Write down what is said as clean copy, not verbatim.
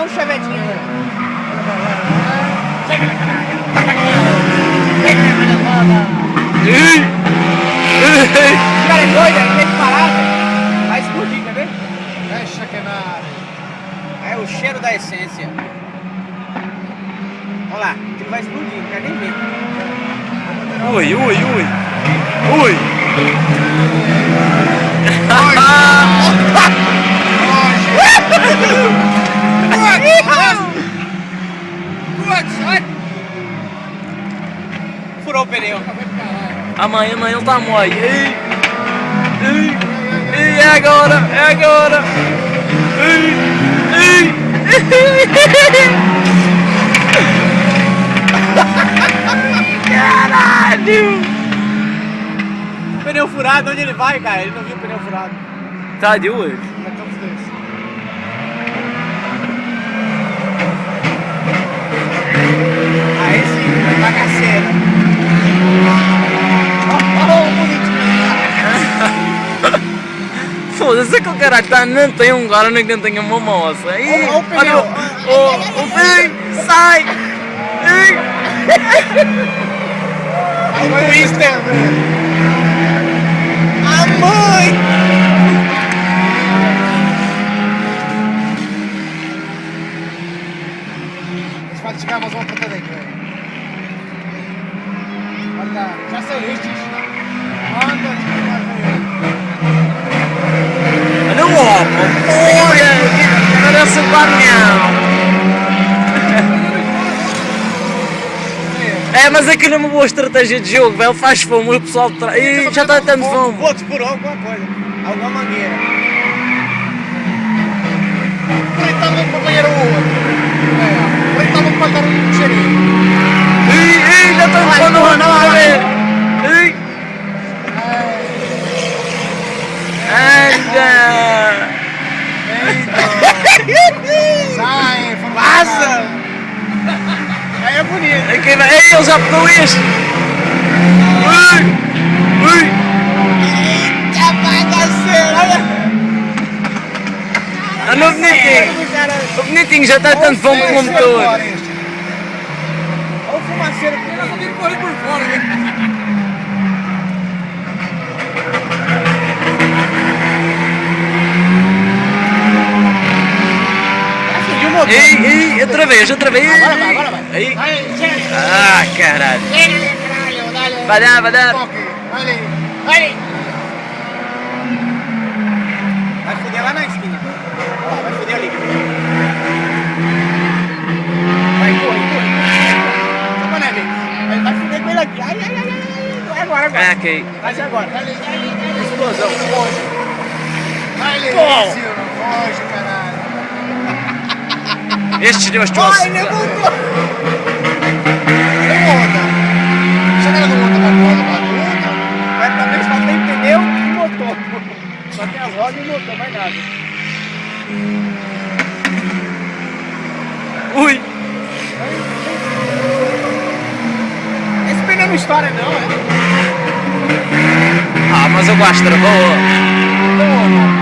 o chevetinho. O cara é doido, ele tem que parar, velho. Vai explodir, quer ver? Deixa que nada. É o cheiro da essência. Olha lá, ele vai explodir, não quer nem ver. Ui, ui, ui. Ui. Furou o pneu. Amanhã ele tá mole. Ei, ei, ei, é agora, é agora. Ei, ei. Caralho! Pneu furado, onde ele vai, cara? Ele não viu o pneu furado. Tá de hoje. Marcamos dois. Aí sim, vai bagaceira. Foda-se que o cara tá, não tem um cara nem que não tenha uma moça. Olha o pneu. Ei, sai! Ei! O Twister, velho. A mãe! Eles podem chegar mais uma ponta daqui, velho. Olha, já saiu estes. Anda, Olha o homem! Olha! Parece um caminhão! É, mas aquilo é uma boa estratégia de jogo, velho. Faz fome, o pessoal traz. Ih, já está tendo fome. O outro furou alguma coisa. Alguma mangueira. Deitava um companheiro ou outro. Deitava um pantalão de cheirinho. Ih, já estão pondo o não a ver. Ih. Anda. Sai, Vaza! Aí é bonito. Aqui vai. Ei, ele já pegou este. Ui. Ui. Eita bagaceira! Olha! Olha o bonitinho. O bonitinho já está tendo fome com o motor. Olha o fumaceiro que ele tem que correr por fora, né? Ei, ei, outra vez, outra vez. Agora vai, agora vai. Aí. Vai, chega. Ah, caralho. Caralho, dale. Vai dar, vai dar. Toque. Vai. Vai. Vai foder lá na esquina. Olha lá, vai foder ali. Vai, corre, corre. Só pra não ver. Ele vai foder com ele aqui. Ai, ai, ai, ai. Vai agora, agora. É aqui. Vai ser agora. Dale, dale. Explosão. Foge. Vai, Bom. Silvio. Foge, caralho. Estes dois Ai, troços. levantou. Não onda. Chega no onda, vai pro outro. Vai também só tem pneu e motor. Só tem as rodas e o motor, mais nada. Ui. Esse pneu não estoura não, é? Ah, mas eu gosto da boa. Porra.